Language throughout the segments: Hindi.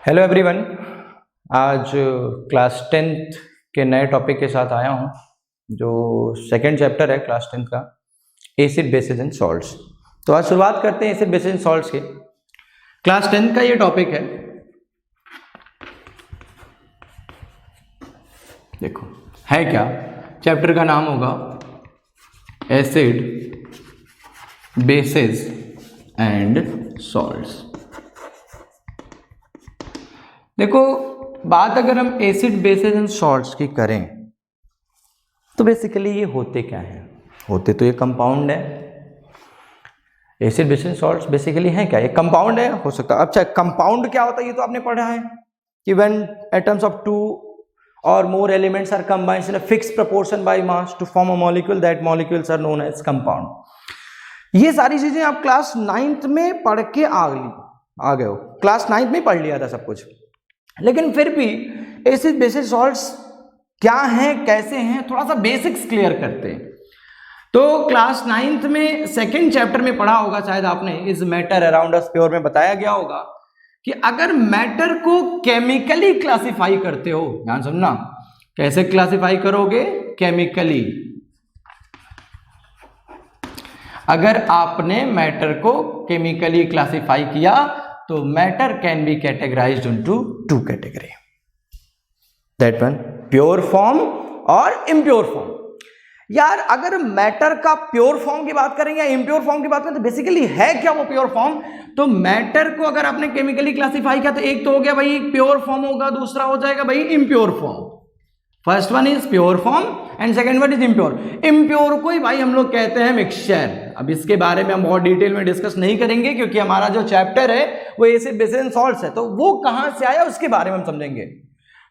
Hello everyone. आज क्लास 10th के नए टॉपिक के साथ आया हूं, जो सेकंड चैप्टर है क्लास 10th का, एसिड बेसिस एंड सॉल्ट्स। तो आज शुरुआत करते हैं एसिड बेसिस एंड सॉल्ट्स की। क्लास 10th का ये टॉपिक है, देखो है क्या। चैप्टर का नाम होगा एसिड बेसिस एंड सॉल्ट्स। देखो, बात अगर हम एसिड बेसिस एंड सॉल्ट्स की करें तो बेसिकली ये होते क्या हैं? होते तो ये कंपाउंड है। Acid basis and salts basically हैं क्या? ये कंपाउंड है, हो सकता है। अच्छा, कंपाउंड क्या होता है ये तो आपने पढ़ा है कि when atoms of 2 or more elements are combined in a fixed proportion by mass to form a molecule, that molecules are known as compound। ये सारी चीजें आप क्लास 9th में पढ़ के आ गए हो, क्लास 9th में पढ़ लिया था सब कुछ। लेकिन फिर भी एसिड बेसिस सॉल्ट्स क्या हैं, कैसे हैं, थोड़ा सा बेसिक्स क्लियर करते हैं। तो क्लास 9th में सेकंड चैप्टर में पढ़ा होगा शायद आपने, is matter around us pure में बताया गया होगा कि अगर मैटर को केमिकली क्लासिफाई करते हो, ध्यान सुनना, कैसे क्लासिफाई करोगे? केमिकली। अगर आपने मैटर को केमिकली क्लासिफाई किया तो matter can be categorised into 2 category, that one pure form और इम्प्योर फॉर्म। यार, अगर मैटर का प्योर फॉर्म की बात करें या इम्प्योर फॉर्म की बात करें तो बेसिकली है क्या वो प्योर फॉर्म? तो मैटर को अगर आपने केमिकली क्लासिफाई किया तो एक तो हो गया भाई प्योर फॉर्म होगा, दूसरा हो जाएगा भाई impure form. First one is pure form and second one is impure. Impure को ही भाई हम लोग कहते हैं मिक्सचर। अब इसके बारे में हम बहुत डिटेल में डिस्कस नहीं करेंगे क्योंकि हमारा जो चैप्टर है वो एसिड बेसिस एंड सॉल्ट्स है, तो वो कहां से आया उसके बारे में हम समझेंगे।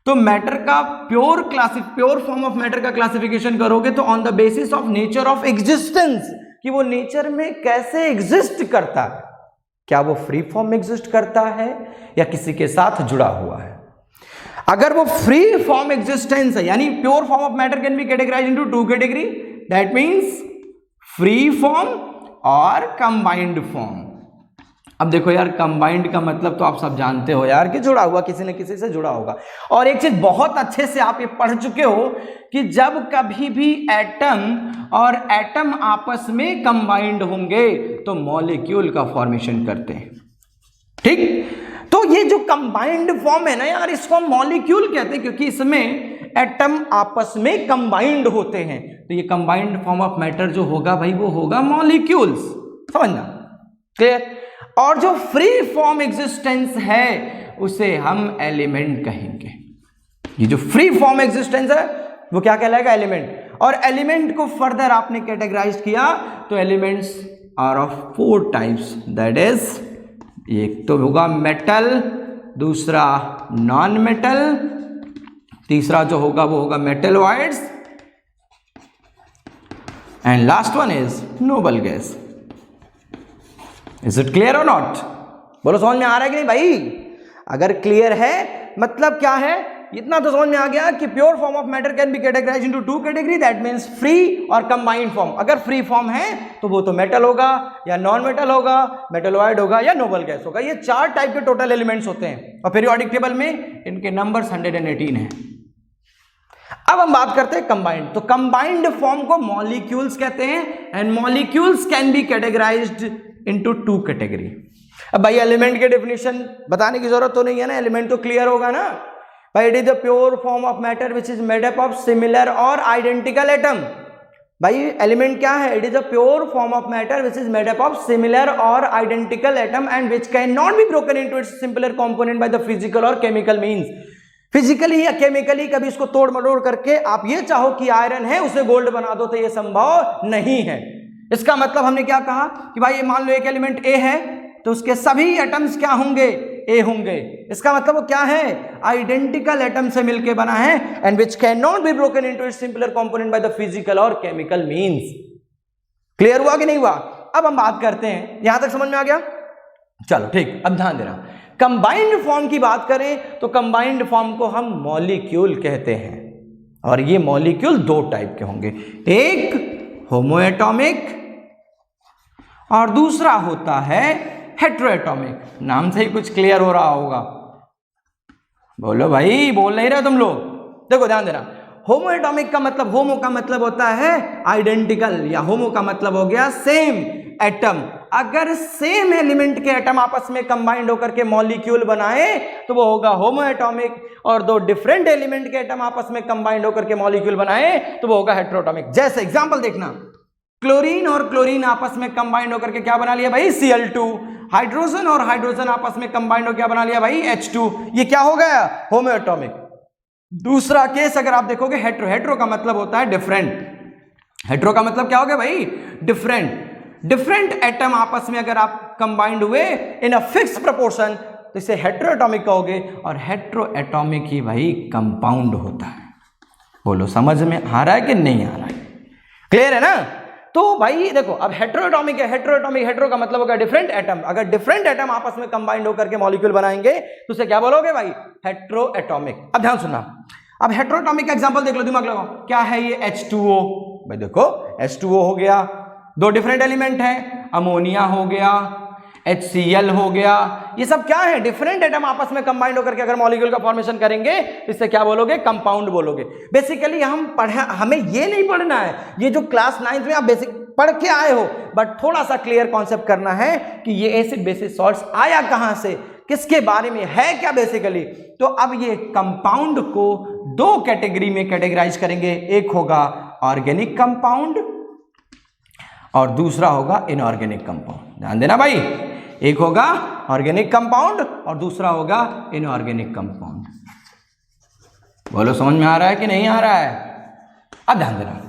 तो मैटर का प्योर फॉर्म ऑफ मैटर का क्लासिफिकेशन करोगे तो on the basis of nature of existence, कि वो नेचर में कैसे एग्जिस्ट करता है, क्या वो फ्री फॉर्म में एग्जिस्ट करता है या किसी के साथ जुड़ा हुआ है। अगर वो फ्री फॉर्म एग्जिस्टेंस है, यानी pure form of matter can be categorised into 2 category, that means free form और कंबाइंड फॉर्म। अब देखो यार, कंबाइंड का मतलब तो आप सब जानते हो यार कि जुड़ा हुआ, किसी न किसी से जुड़ा होगा। और एक चीज बहुत अच्छे से आप ये पढ़ चुके हो कि जब कभी भी एटम और एटम आपस में कंबाइंड होंगे तो मॉलिक्यूल का फॉर्मेशन करते हैं, ठीक। तो ये जो कंबाइंड फॉर्म है ना यार, इसको हम मॉलिक्यूल कहते हैं क्योंकि इसमें एटम आपस में कंबाइंड होते हैं। तो ये कंबाइंड फॉर्म ऑफ मैटर जो होगा भाई वो होगा मॉलिक्यूल्स, समझना, क्लियर। और जो फ्री फॉर्म एग्जिस्टेंस है उसे हम एलिमेंट कहेंगे। ये जो फ्री फॉर्म एग्जिस्टेंस है वो क्या कहलाएगा? एलिमेंट। और एलिमेंट को फर्दर आपने कैटेगराइज किया तो elements are of 4 types, that is एक तो होगा मेटल, दूसरा नॉन मेटल, तीसरा जो होगा वो होगा metalloids, and last one is noble gas. Is it clear और नॉट? बोलो, समझ में आ रहा है कि नहीं भाई? अगर क्लियर है मतलब क्या है, इतना तो समझ में आ गया कि pure form of matter can be categorised into 2 category, that means free और कंबाइंड फॉर्म। अगर फ्री फॉर्म है तो वो तो मेटल होगा या नॉन मेटल होगा, मेटलॉइड होगा या नोबल गैस होगा। ये 4 टाइप के टोटल एलिमेंट्स होते हैं और पीरियोडिक टेबल में इनके नंबर्स 118 हैं। अब हम बात करते हैं कंबाइंड। तो कंबाइंड फॉर्म को मॉलिक्यूल्स कहते हैं and molecules can be categorised into 2 category. अब भाई एलिमेंट के डेफिनेशन बताने की जरूरत तो नहीं है ना, एलिमेंट तो क्लियर होगा ना भाई। It is the pure form of matter which is made up of similar और आइडेंटिकल एटम। भाई एलिमेंट क्या है? It is a pure form of matter which is made up of similar और identical atom and which can not be broken into its simpler component by the physical और केमिकल मींस। फिजिकली या केमिकली कभी इसको तोड़ मरोड़ करके आप ये चाहो कि आयरन है उसे गोल्ड बना दो तो ये संभव नहीं है। इसका मतलब हमने क्या कहा कि भाई ये मान लो एक एलिमेंट ए है तो उसके सभी एटम्स क्या होंगे? ए होंगे। इसका मतलब वो क्या है? आइडेंटिकल एटम से मिलके बना है and which can not be broken into its simpler component by the physical और केमिकल मींस। क्लियर हुआ कि नहीं हुआ? अब हम बात करते हैं, यहां तक समझ में आ गया? चलो ठीक, अब ध्यान देना। कंबाइंड फॉर्म की बात करें तो कंबाइंड फॉर्म को हम मॉलिक्यूल कहते हैं और ये मॉलिक्यूल 2 टाइप के होंगे, एक होमोएटॉमिक और दूसरा होता है हेटेरोएटॉमिक। नाम से ही कुछ क्लियर हो रहा होगा, बोलो भाई, बोल नहीं रहे तुम लोग। देखो ध्यान देना, होमो एटॉमिक का मतलब, होमो का मतलब होता है आइडेंटिकल, या होमो का मतलब हो गया सेम एटम। अगर सेम एलिमेंट के एटम आपस में कंबाइंड होकर के मॉलिक्यूल बनाए तो वो होगा होमो एटॉमिक, और दो डिफरेंट एलिमेंट के एटम आपस में कंबाइंड होकर के मॉलिक्यूल बनाए तो वो होगा हेटेरोटॉमिक। जैसे एग्जांपल देखना, क्लोरीन और क्लोरीन आपस में कंबाइंड होकर के क्या बना लिया भाई, Cl2। हाइड्रोजन और हाइड्रोजन आपस में कंबाइंड होकर क्या बना लिया भाई, H2। ये क्या हो गया, होमो एटॉमिक। दूसरा केस अगर आप देखोगे, हेट्रो, हेट्रो का मतलब होता है डिफरेंट। हेट्रो का मतलब क्या हो गया भाई, डिफरेंट। डिफरेंट एटम आपस में अगर आप कंबाइंड हुए इन अ फिक्स प्रोपोर्शन तो इसे हेट्रो एटॉमिक कहोगे, और हेट्रो एटॉमिक ही भाई कंपाउंड होता है। बोलो समझ में आ रहा है कि नहीं आ रहा है, क्लियर है ना। तो भाई देखो, अब हेट्रोएटॉमिक है, हेट्रोएटॉमिक, हेट्रो का मतलब होगा डिफरेंट एटम। अगर डिफरेंट एटम आपस में कंबाइंड होकर के मॉलिक्यूल बनाएंगे तो उसे क्या बोलोगे भाई, हेट्रोएटॉमिक। अब ध्यान सुनना, अब हेट्रोएटॉमिक का एग्जांपल देख लो, दिमाग लगाओ, क्या है ये, H2O। भाई देखो H2O हो गया, दो डिफरेंट एलिमेंट है, अमोनिया हो गया, HCl हो गया। ये सब क्या है, डिफरेंट एटम आपस में कंबाइंड होकर के अगर मॉलिक्यूल का फॉर्मेशन करेंगे तो इससे क्या बोलोगे, कंपाउंड बोलोगे। बेसिकली हमें ये नहीं पढ़ना है, ये जो क्लास 9th में आप बेसिक पढ़ के आए हो, बट थोड़ा सा क्लियर कॉन्सेप्ट करना है कि ये एसिड बेसिस सॉल्ट्स आया कहां से, किसके बारे में है क्या बेसिकली। तो अब ये कंपाउंड को दो कैटेगरी में कैटेगराइज करेंगे, एक होगा ऑर्गेनिक कंपाउंड और दूसरा होगा इनऑर्गेनिक कंपाउंड। ध्यान देना भाई, एक होगा ऑर्गेनिक कंपाउंड और दूसरा होगा इनऑर्गेनिक कंपाउंड। बोलो समझ में आ रहा है कि नहीं आ रहा है। अब ध्यान देना,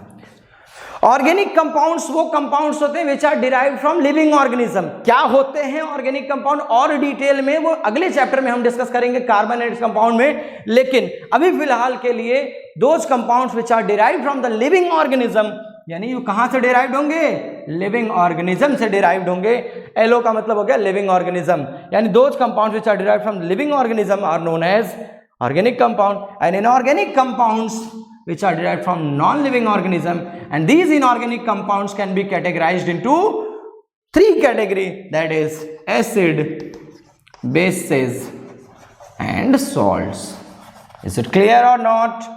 ऑर्गेनिक कंपाउंड्स वो कंपाउंड्स होते हैं which are derived from living organism. क्या होते हैं ऑर्गेनिक कंपाउंड, और डिटेल में वो अगले चैप्टर में हम डिस्कस करेंगे कार्बोनेटेड कंपाउंड में। लेकिन अभी फिलहाल के लिए those compounds which are derived from the living organism, यानी ये कहां से डिराइव्ड होंगे, लिविंग ऑर्गेनिज्म से डिराइव्ड होंगे। एलओ का मतलब हो गया लिविंग ऑर्गेनिज्म, यानी those compounds which are derived from living organism are known as organic compound, and inorganic compounds which are derived from non-living organism, and these inorganic compounds can be categorized into three categories, that is acid, bases and salts. Is it clear or not?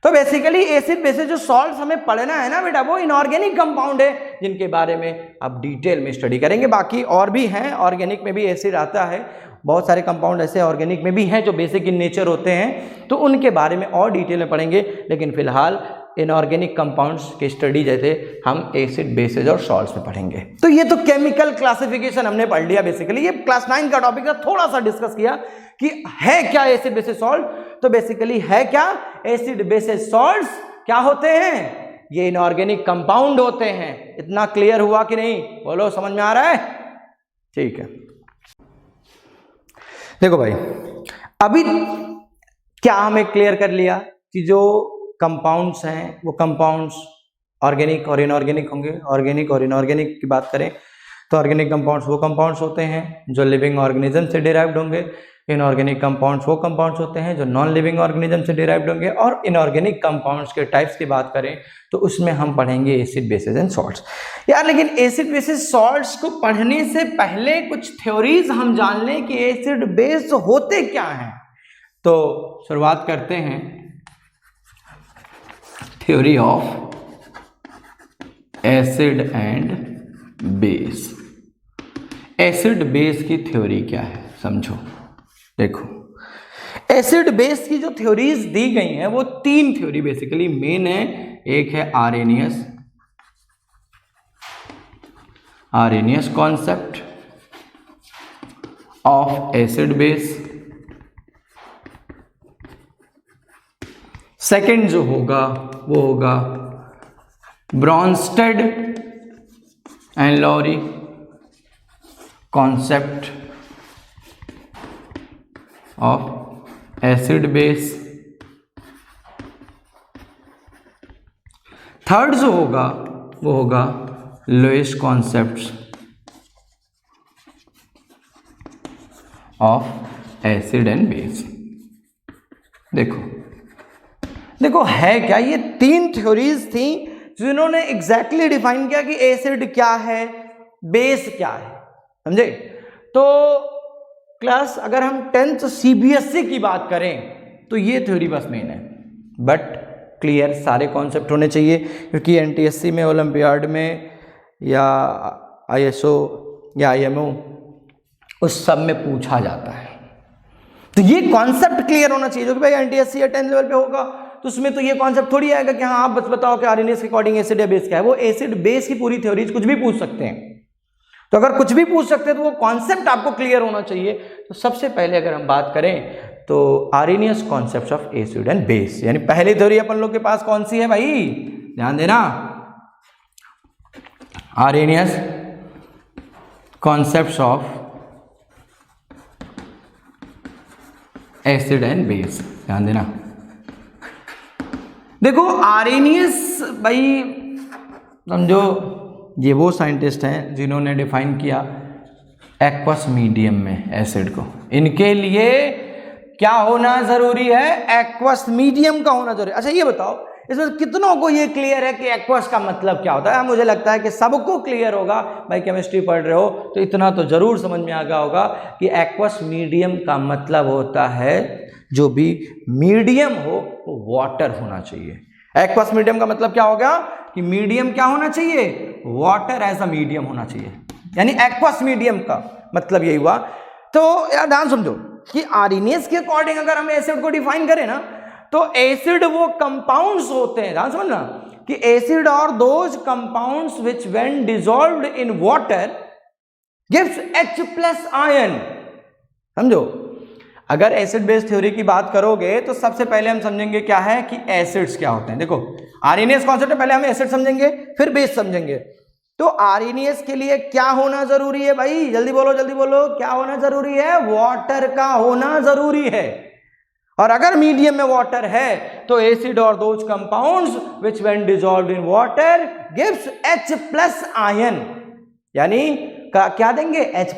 तो बेसिकली एसिड बेसिस जो सॉल्ट्स हमें पढ़ना है ना बेटा, वो इनऑर्गेनिक कंपाउंड है, जिनके बारे में अब डिटेल में स्टडी करेंगे। बाकी और भी हैं, ऑर्गेनिक में भी एसिड आता है, बहुत सारे कंपाउंड ऐसे ऑर्गेनिक में भी हैं जो बेसिक इन नेचर होते हैं, तो उनके बारे में और डिटेल में पढ़ेंगे। लेकिन फिलहाल इनऑर्गेनिक कंपाउंड्स की स्टडी जैसे हम एसिड बेसिस और सॉल्ट्स में पढ़ेंगे। तो ये तो केमिकल क्लासिफिकेशन हमने पढ़ लिया। बेसिकली ये क्लास 9 का टॉपिक है, थोड़ा सा डिस्कस किया कि है क्या एसिड बेसिस सॉल्ट। तो बेसिकली है क्या, एसिड बेसिस सॉल्ट्स क्या होते हैं, ये इनऑर्गेनिक कंपाउंड होते हैं। इतना क्लियर हुआ कि नहीं, बोलो समझ में आ रहा है, ठीक है। देखो भाई, अभी क्या हमें क्लियर कर लिया कि जो कंपाउंड्स हैं वो कंपाउंड्स ऑर्गेनिक और इनऑर्गेनिक होंगे। ऑर्गेनिक और इनऑर्गेनिक की बात करें तो ऑर्गेनिक कंपाउंड्स वो कंपाउंड्स होते हैं जो लिविंग ऑर्गेनिज्म से डिराइव्ड होंगे, इनऑर्गेनिक कंपाउंड्स वो कंपाउंड्स होते हैं जो नॉन लिविंग ऑर्गेनिज्म से डिराइव्ड होंगे। और इनऑर्गेनिक कंपाउंड्स के टाइप्स की बात करें तो उसमें हम पढ़ेंगे एसिड बेसिस एंड सॉल्ट्स। यार लेकिन एसिड बेसिस सॉल्ट्स को पढ़ने से पहले कुछ थ्योरीज हम जान लें कि एसिड बेस होते क्या हैं। तो शुरुआत करते हैं theory of acid and base. Acid base की थ्योरी क्या है समझो। देखो, एसिड बेस की जो थ्योरीज दी गई हैं वो तीन थ्योरी बेसिकली मेन है। एक है Arrhenius concept of acid base. Second जो होगा वो होगा Bronsted and Lowry concept of acid base. Third जो होगा वो होगा Lewis concept of acid and base. देखो है क्या, ये तीन थ्योरीज थी जिन्होंने एग्जैक्टली डिफाइन किया कि एसिड क्या है, बेस क्या है, समझे। तो क्लास अगर हम 10th CBSE की बात करें तो ये थ्योरी बस मेन है, बट क्लियर सारे कॉन्सेप्ट होने चाहिए, क्योंकि NTSC में, ओलंपियाड में या ISO या IMO उस सब में पूछा जाता है। तो ये कॉन्सेप्ट क्लियर होना चाहिए, जो कि भाई NTSC या 10th लेवल पे होगा तो उसमें तो ये कॉन्सेप्ट थोड़ी आएगा कि हाँ आप बस बताओ कि आरएनएस के अकॉर्डिंग एसिड या बेस क्या है। वो एसिड बेस की पूरी थ्योरीज कुछ भी पूछ सकते हैं, तो अगर कुछ भी पूछ सकते हैं तो वो कॉन्सेप्ट आपको क्लियर होना चाहिए। तो सबसे पहले अगर हम बात करें तो RNS concept of acid and base, यानी पहली थ्योरी अपन लोग के पास कौन सी है भाई, ध्यान देना, RNS concepts of acid and base, ध्यान देना। देखो आरएनएस भाई समझो ये वो साइंटिस्ट हैं जिन्होंने डिफाइन किया एक्वस मीडियम में एसिड को। इनके लिए क्या होना जरूरी है, एक्वस मीडियम का होना जरूरी है। अच्छा ये बताओ इसमें कितनों को ये क्लियर है कि एक्वस का मतलब क्या होता है? मुझे लगता है कि सबको क्लियर होगा, भाई केमिस्ट्री पढ़ रहे हो तो इतना तो जरूर समझ में आ गया होगा कि एक्वस मीडियम का मतलब होता है जो भी मीडियम हो वो वाटर होना चाहिए। एक्वस मीडियम का मतलब क्या हो गया कि मीडियम क्या होना चाहिए, वाटर एज अ मीडियम होना चाहिए, यानी एक्वस मीडियम का मतलब यही हुआ। तो यार ध्यान समझो कि आरएनएस के अकॉर्डिंग अगर हम एसिड को डिफाइन करें ना तो एसिड वो कंपाउंड्स होते हैं, ध्यान समझना कि एसिड और those compounds which when dissolved in water gives H+ ion. समझो अगर एसिड बेस थ्योरी की बात करोगे तो सबसे पहले हम समझेंगे क्या है कि एसिड्स क्या होते हैं। देखो आरएनएस कॉन्सेप्ट है, पहले हम एसिड समझेंगे फिर बेस समझेंगे। तो आरएनएस के लिए क्या होना जरूरी है भाई, जल्दी बोलो जल्दी बोलो, क्या होना जरूरी है, वाटर का होना जरूरी है। और अगर मीडियम में वाटर है तो एसिड और those compounds which when dissolved in water gives H+ ion, यानी क्या देंगे H+।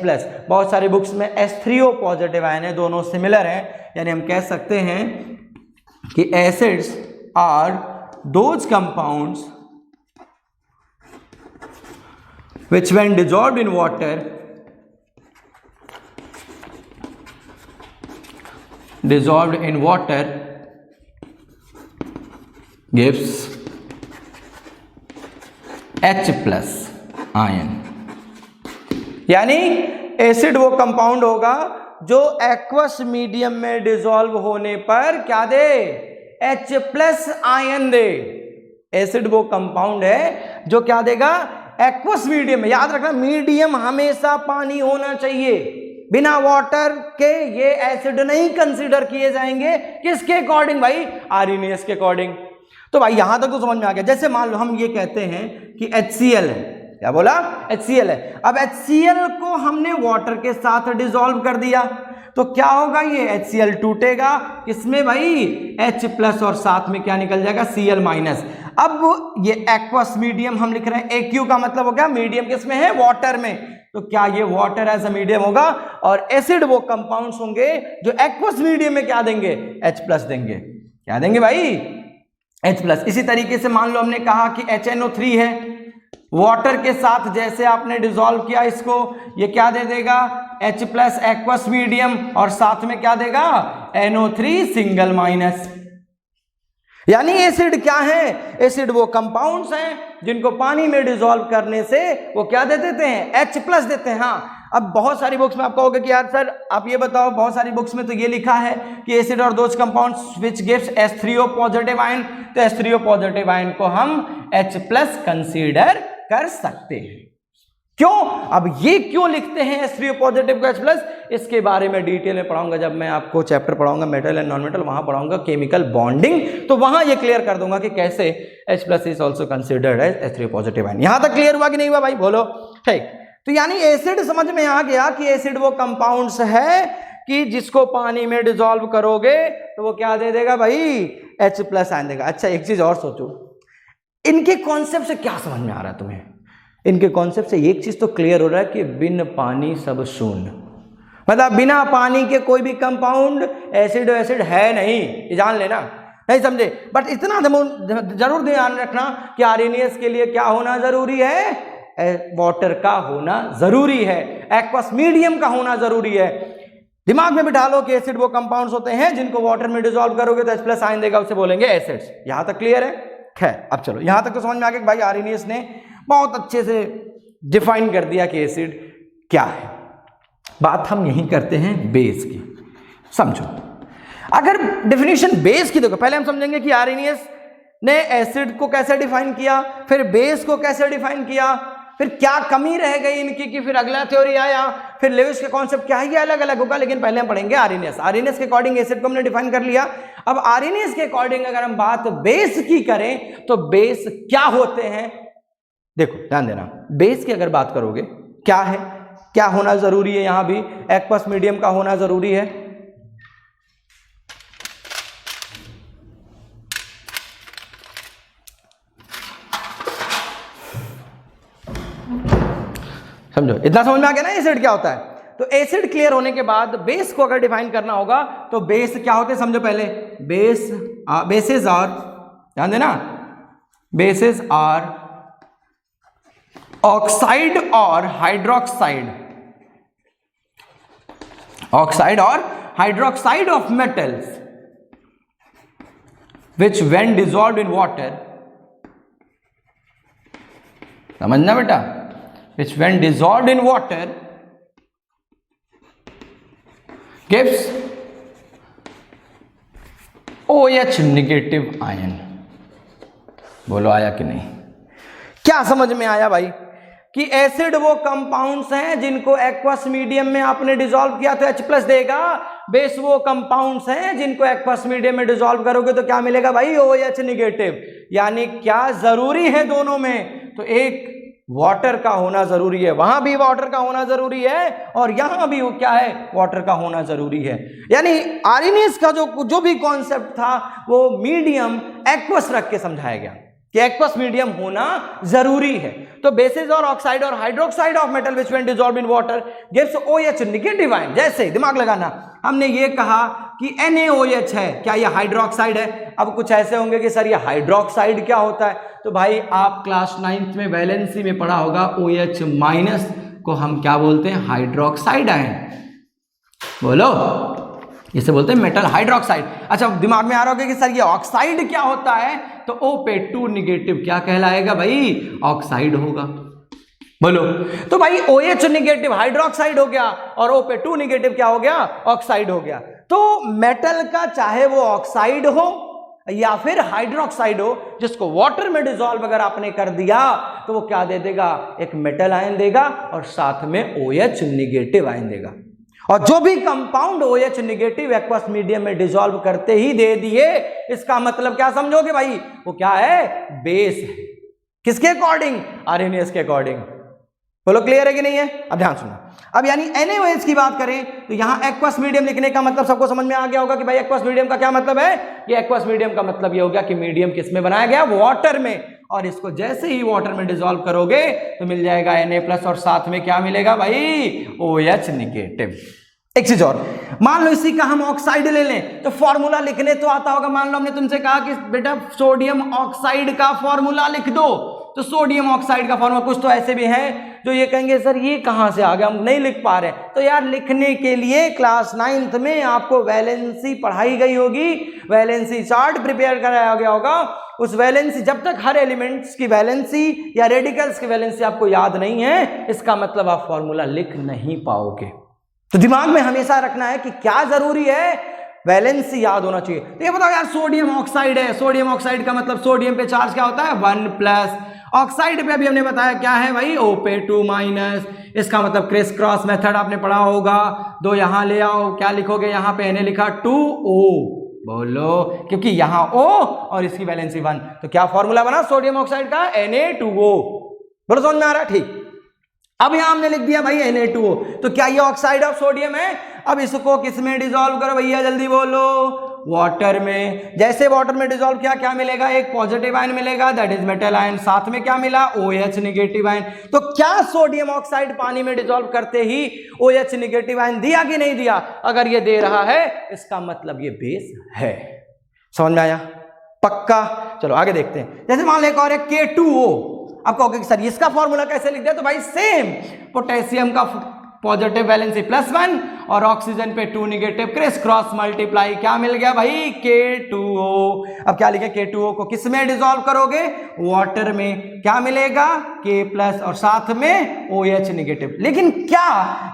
बहुत सारी बुक्स में H3O पॉजिटिव आयन है, दोनों सिमिलर हैं, यानी हम कह सकते हैं कि acids are those compounds which when dissolved in water gives H+ ion, यानी एसिड वो कंपाउंड होगा जो एक्वस मीडियम में डिसॉल्व होने पर क्या दे, H+ आयन दे। एसिड वो कंपाउंड है जो क्या देगा, एक्वस मीडियम में। याद रखना मीडियम हमेशा पानी होना चाहिए, बिना वाटर के ये एसिड नहीं कंसीडर किए जाएंगे। किसके अकॉर्डिंग भाई, आरएनएस के अकॉर्डिंग। तो भाई यहां तक तो समझ में आ गया। जैसे मान लो हम ये कहते हैं कि HCl है, क्या बोला, HCl है। अब HCl को हमने वाटर के साथ डिसॉल्व कर दिया तो क्या होगा, ये HCl टूटेगा किसमें भाई, H+ और साथ में क्या निकल जाएगा, Cl-। अब ये एक्वस मीडियम हम लिख रहे हैं, AQ का मतलब हो गया मीडियम किसमें है, वाटर में। तो क्या ये वाटर एज अ मीडियम होगा, और एसिड वो कंपाउंड्स होंगे जो एक्वस मीडियम में क्या देंगे, H+ देंगे। क्या देंगे भाई, H+। इसी तरीके से मान लो हमने कहा कि HNO3 है, वाटर के साथ जैसे आपने डिसॉल्व किया इसको, ये क्या दे देगा, H+ एक्वस मीडियम, और साथ में क्या देगा, NO3 सिंगल-। यानी एसिड क्या है, एसिड वो कंपाउंड्स हैं जिनको पानी में डिसॉल्व करने से वो क्या दे देते हैं, H+ देते हैं। हाँ अब बहुत सारी बुक्स में आप कहोगे कि यार सर आप ये बताओ, बहुत सारी बुक्स में तो ये लिखा है कि एसिड और those compounds which gives H3O positive ion. तो H3O पॉजिटिव आयन को हम H+ कंसीडर कर सकते हैं। क्यों, अब ये क्यों लिखते हैं H3O पॉजिटिव को H+, इसके बारे में डिटेल में पढ़ाऊंगा जब मैं आपको चैप्टर पढ़ाऊंगा मेटल एंड नॉन मेटल, वहां पढ़ाऊंगा केमिकल बॉन्डिंग, तो वहां ये क्लियर कर दूंगा कि कैसे H+ is also considered as H3O positive ion. यहां तक क्लियर हुआ कि नहीं हुआ भाई, बोलो। ठीक, तो यानी एसिड समझ में आ गया कि एसिड वो कंपाउंड्स है कि जिसको पानी में डिसॉल्व करोगे तो वो क्या दे देगा भाई, H+ आयन देगा। अच्छा एक चीज और सोचो, इनके कॉन्सेप्ट से क्या समझ में आ रहा है तुम्हें, इनके कॉन्सेप्ट से एक चीज तो क्लियर हो रहा है कि बिन पानी सब शून्य, मतलब बिना पानी के कोई भी कंपाउंड एसिड है नहीं, ये जान लेना, नहीं समझे। बट इतना जरूर ध्यान रखना कि आरएनएस के लिए क्या होना जरूरी है, वाटर का होना जरूरी है, एक्वस मीडियम का होना जरूरी है। दिमाग में बिठा लो कि एसिड वो कंपाउंड्स होते हैं जिनको वाटर में डिसॉल्व करोगे तो H+ आयन देगा, उसे बोलेंगे एसिड्स। यहां तक क्लियर है? खैर अब चलो यहां तक तो समझ में आ गया कि भाई आर्हेनियस ने बहुत अच्छे से डिफाइन कर दिया कि एसिड क्या है। बात हम यही करते हैं बेस की। समझो, अगर डेफिनेशन बेस की देखो, पहले हम समझेंगे कि आर्हेनियस ने एसिड को कैसे डिफाइन किया, फिर बेस को कैसे डिफाइन किया, फिर क्या कमी रह गई इनकी कि फिर अगला थ्योरी आया, फिर लेविस के कॉन्सेप्ट क्या है, ये अलग अलग होगा। लेकिन पहले हम पढ़ेंगे आर्हेनियस। आर्हेनियस के अकॉर्डिंग एसिड को हमने डिफाइन कर लिया। अब आर्हेनियस के अकॉर्डिंग अगर हम बात बेस की करें तो बेस क्या होते हैं, देखो ध्यान देना। बेस की अगर बात करोगे क्या है, क्या होना जरूरी है, यहां भी एक्वस मीडियम का होना जरूरी है। समझो, इतना समझ में आ गया ना एसिड क्या होता है। तो एसिड क्लियर होने के बाद बेस को अगर डिफाइन करना होगा तो बेस क्या होते हैं समझो पहले। बेसेस आर, ध्यान देना, बेसेस आर ऑक्साइड और हाइड्रोक्साइड, ऑक्साइड और hydroxide of metals which when dissolved in water, समझना बेटा, which when dissolved in water gives OH negative ion। बोलो आया कि नहीं? क्या समझ में आया भाई कि एसिड वो कंपाउंड्स हैं जिनको एक्वस मीडियम में आपने डिसॉल्व किया तो H+ देगा। बेस वो कंपाउंड्स हैं जिनको एक्वस मीडियम में डिसॉल्व करोगे तो क्या मिलेगा भाई, OH नेगेटिव। यानी क्या जरूरी है दोनों में, तो एक वाटर का होना जरूरी है, वहां भी वाटर का होना जरूरी है और यहां भी वो क्या है, वाटर का होना जरूरी है। यानी आर्हेनियस का जो भी कॉन्सेप्ट था वो मीडियम एक्वस रख के समझाया गया कि एक्वस मीडियम होना जरूरी है। तो बेसिस और ऑक्साइड और hydroxide of metal which when dissolved in water gives OH negative ion. जैसे दिमाग लगाना, हमने ये कहा कि NaOH है, क्या ये हाइड्रोक्साइड है? अब कुछ ऐसे होंगे कि सर ये हाइड्रोक्साइड क्या होता है, तो भाई आप क्लास 9th में वैलेंसी में पढ़ा होगा OH- को हम क्या बोलते हैं, हाइड्रोक्साइड आयन। बोलो, इसे बोलते हैं मेटल हाइड्रोक्साइड। अच्छा, दिमाग में आ रहा होगा कि सर ये ऑक्साइड क्या होता है, तो O पे 2 नेगेटिव क्या कहलाएगा भाई, ऑक्साइड होगा। बोलो, तो भाई OH नेगेटिव हाइड्रोक्साइड हो गया और O पे 2 नेगेटिव क्या हो गया, ऑक्साइड हो गया। तो मेटल का चाहे वो ऑक्साइड हो या फिर हाइड्रोक्साइड हो, जिसको वाटर में डिसॉल्व अगर आपने कर दिया तो वो क्या दे देगा, एक मेटल आयन देगा और साथ में OH नेगेटिव आयन देगा। और जो भी compound OH negative aqueous medium में डिसॉल्व करते ही दे दिए, इसका मतलब क्या समझोगे भाई, वो क्या है, बेस है। किसके अकॉर्डिंग, आर्हेनियस के अकॉर्डिंग। बोलो क्लियर है कि नहीं है? अब ध्यान सुनो। अब यानी NaOH की बात करें तो यहां एक्वस मीडियम लिखने का मतलब सबको समझ में आ गया होगा कि भाई एक्वस मीडियम का क्या मतलब है। ये एक्वस मीडियम का मतलब ये हो गया कि मीडियम किस में बनाया गया, वाटर में, और इसको जैसे ही वाटर में डिसॉल्व करोगे तो मिल जाएगा Na+ और साथ में क्या मिलेगा भाई, OH नेगेटिव। एक चीज और, मान लो इसी का हम ऑक्साइड ले लें तो फॉर्मूला लिखने तो आता होगा। मान लो हमने तुमसे कहा कि बेटा सोडियम ऑक्साइड का फॉर्मूला लिख दो, तो सोडियम ऑक्साइड का फॉर्मूला, कुछ तो ऐसे भी हैं जो ये कहेंगे सर ये कहां से आ गया, हम नहीं लिख पा रहे। तो यार लिखने के लिए क्लास 9th में आपको वैलेंसी पढ़ाई गई होगी, वैलेंसी चार्ट प्रिपेयर कराया गया होगा। उस वैलेंसी, जब तक हर एलिमेंट्स की वैलेंसी या रेडिकल्स की वैलेंसी आपको याद नहीं है, इसका मतलब आप फॉर्मूला लिख नहीं पाओगे। तो दिमाग में हमेशा रखना है कि क्या जरूरी है, वैलेंसी याद होना चाहिए। तो ये बताओ यार, सोडियम ऑक्साइड है, सोडियम ऑक्साइड का मतलब सोडियम पे चार्ज क्या होता है, 1+, ऑक्साइड पे अभी हमने बताया क्या है भाई, O पे 2-। इसका मतलब क्रिस क्रॉस मेथड आपने पढ़ा होगा, 2 यहां ले आओ, क्या लिखोगे, यहां पे Na लिखा 2O, बोलो, क्योंकि यहां O और इसकी वैलेंसी 1, तो क्या फॉर्मूला बना सोडियम ऑक्साइड का, Na2O। बोलो समझ में आ रहा है? ठीक, अब यहां हमने लिख दिया भाई Na2O, तो क्या ये ऑक्साइड ऑफ सोडियम है। अब इसको किस में डिसॉल्व करो भैया, जल्दी बोलो, वाटर में। जैसे वाटर में डिसॉल्व किया क्या मिलेगा, एक पॉजिटिव आयन मिलेगा, दैट इज मेटल आयन, साथ में क्या मिला, OH नेगेटिव आयन। तो क्या सोडियम ऑक्साइड पानी में डिसॉल्व करते ही OH नेगेटिव आयन दिया कि नहीं दिया? अगर ये दे रहा है इसका मतलब ये बेस है। समझ में आया? पक्का। चलो आगे देखते हैं। जैसे मान लो एक और है K2O। अब कहोगे कि सर इसका फॉर्मूला कैसे लिख दिया, तो भाई सेम, पोटेशियम का पॉजिटिव वैलेंसी +1 और ऑक्सीजन पे 2 नेगेटिव, क्रिस क्रॉस मल्टीप्लाई, क्या मिल गया भाई K2O। अब क्या लिखे, K2O को किस में डिसॉल्व करोगे, वाटर में, क्या मिलेगा K+ और साथ में OH नेगेटिव। लेकिन क्या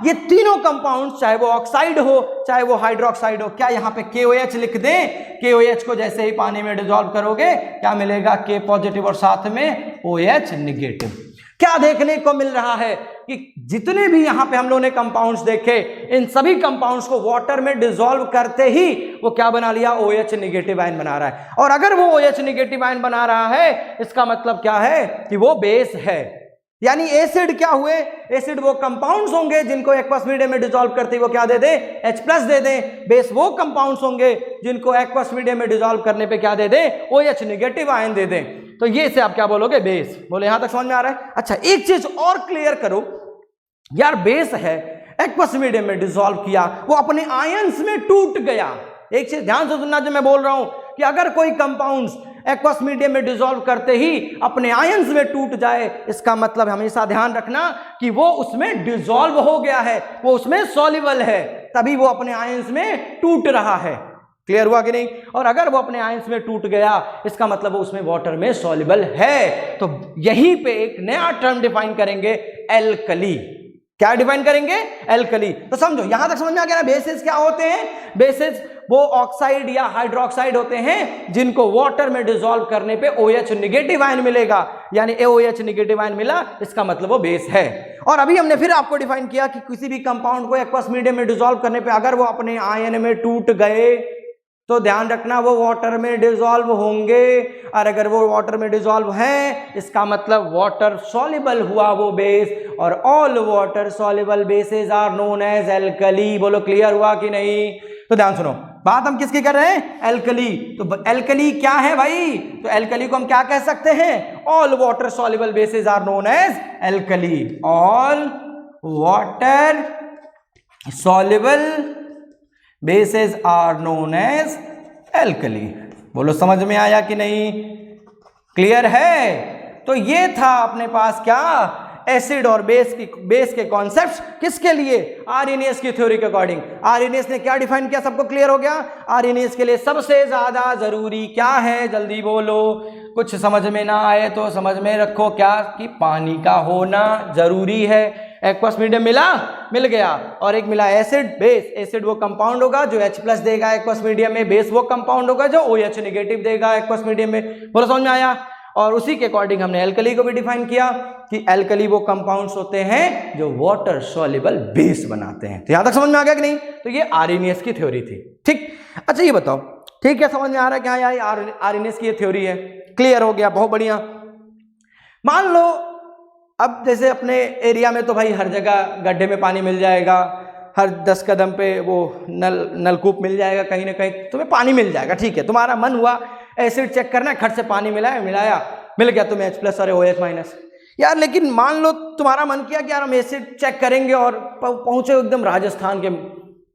ये तीनों कंपाउंड चाहे वो ऑक्साइड हो चाहे वो हाइड्रोक्साइड हो, क्या यहाँ पे KOH लिख दें, KOH को जैसे ही पानी में डिसॉल्व करोगे क्या मिलेगा K+ और साथ में OH नेगेटिव। क्या देखने को मिल रहा है कि जितने भी यहां पे हम लोगों ने कंपाउंड्स देखे, इन सभी कंपाउंड्स को वाटर में डिसॉल्व करते ही वो क्या बना लिया, OH नेगेटिव आयन बना रहा है। और अगर वो OH नेगेटिव आयन बना रहा है इसका मतलब क्या है कि वो बेस है। यानी एसिड क्या हुए, एसिड वो कंपाउंड्स होंगे जिनको एक्वस मीडियम में डिसॉल्व करते ही वो क्या दे दे, H+ दे दें। बेस वो कंपाउंड्स होंगे जिनको एक्वस मीडियम में डिसॉल्व करने पे क्या दे दें, OH नेगेटिव आयन दे दें। तो ये से आप क्या बोलोगे, बेस। बोले यहां तक समझ में आ रहा है। अच्छा एक चीज और क्लियर करो यार, बेस है, एक्वस मीडियम में डिसॉल्व किया, वो अपने आयंस में टूट गया। एक चीज ध्यान से सुनना जो मैं बोल रहा हूं कि अगर कोई कंपाउंड्स एक्वस मीडियम में डिसॉल्व करते ही अपने आयंस में टूट जाए, इसका मतलब हमेशा ध्यान रखना कि वो उसमें डिसॉल्व हो गया है, वो उसमें सॉल्युबल है, तभी वो अपने आयंस में टूट रहा है। क्लियर हुआ कि नहीं। और अगर वो अपने आयंस में टूट गया इसका मतलब वो उसमें वाटर में सॉल्युबल है। तो यहीं पे एक नया टर्म डिफाइन करेंगे, एल्कली। क्या डिफाइन करेंगे, एल्कली। तो समझो यहां तक समझ में आ गया ना, बेसिस क्या होते हैं, बेसिस वो ऑक्साइड या हाइड्रोक्साइड होते हैं जिनको वाटर में डिसॉल्व करने पे OH नेगेटिव आयन मिलेगा, यानी OH नेगेटिव आयन मिला इसका मतलब वो बेस है। और अभी हमने फिर आपको डिफाइन किया कि किसी भी कंपाउंड को एक्वस मीडियम में डिसॉल्व करने पे अगर वो अपने आयन में टूट गए तो ध्यान रखना वो वाटर में डिसॉल्व होंगे, और अगर वो वाटर में डिसॉल्व हैं इसका मतलब वाटर सॉल्युबल हुआ वो बेस, और all water soluble bases are known as alkali. बोलो क्लियर हुआ कि नहीं। तो ध्यान सुनो, बात हम किसकी कर रहे हैं, एल्कली। तो एल्कली क्या है भाई, तो एल्कली को हम क्या कह सकते हैं, all water soluble bases are known as alkali. All water soluble bases are known as alkali. बोलो समझ में आया कि नहीं, क्लियर है। तो ये था अपने पास क्या, एसिड और बेस के कॉन्सेप्ट्स किसके लिए, आर्हेनियस की थ्योरी के अकॉर्डिंग। आर्हेनियस ने क्या डिफाइन किया, सबको क्लियर हो गया। आर्हेनियस के लिए सबसे ज्यादा जरूरी क्या है, जल्दी बोलो, कुछ समझ में ना आए तो समझ में रखो क्या, कि पानी का होना जरूरी है। एक्वस मीडियम मिल गया, और एक मिला एसिड, बेस। एसिड वो कंपाउंड होगा जो H+ देगा एक्वस मीडियम में, बेस वो कंपाउंड होगा जो OH नेगेटिव देगा एक्वस मीडियम में। बोलो समझ में आया। और उसी के अकॉर्डिंग हमने एल्कली को भी डिफाइन किया कि एल्कली वो कंपाउंड्स होते हैं जो वाटर सॉल्युबल बेस बनाते हैं। तो यहां तक समझ में आ गया कि नहीं। तो ये आर्हेनियस की थ्योरी थी, ठीक। अच्छा ये बताओ, ठीक है, समझ में आ रहा है क्या, यार आर्हेनियस की ये थ्योरी है, क्लियर हो गया, बहुत बढ़िया। मान लो अब जैसे अपने एरिया में तो भाई हर जगह गड्ढे में पानी मिल जाएगा, हर 10 कदम पे वो नलकूप मिल जाएगा, कहीं ना कहीं तुम्हें पानी मिल जाएगा, ठीक है। तुम्हारा मन हुआ एसिड चेक करना, खट से पानी मिलाया, मिल गया तुम्हें H+ और OH-। यार लेकिन मान लो तुम्हारा मन किया कि यार हम एसिड चेक करेंगे, और पहुंचे एकदम राजस्थान के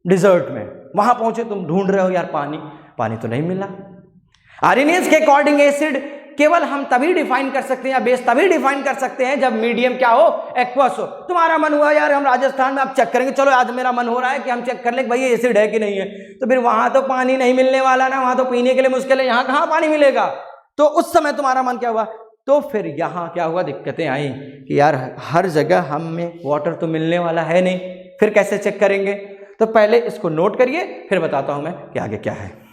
डिजर्ट में, वहां पहुंचे, तुम ढूंढ रहे हो यार पानी तो नहीं मिला। आर्हेनियस के अकॉर्डिंग एसिड केवल हम तभी डिफाइन कर सकते हैं या बेस तभी डिफाइन कर सकते हैं जब मीडियम क्या हो, एक्वस हो। तुम्हारा मन हुआ यार हम राजस्थान में अब चेक करेंगे, चलो आज मेरा मन हो रहा है कि हम चेक कर लें भाई एसिड है कि नहीं है, तो फिर वहां तो पानी नहीं मिलने वाला ना, वहां तो पीने के लिए मुश्किल है, यहाँ कहाँ पानी मिलेगा। तो उस समय तुम्हारा मन क्या हुआ, तो फिर यहाँ क्या हुआ, दिक्कतें आई कि यार हर जगह हमें वाटर तो मिलने वाला है नहीं, फिर कैसे चेक करेंगे। तो पहले इसको नोट करिए, फिर बताता हूं मैं कि आगे क्या है।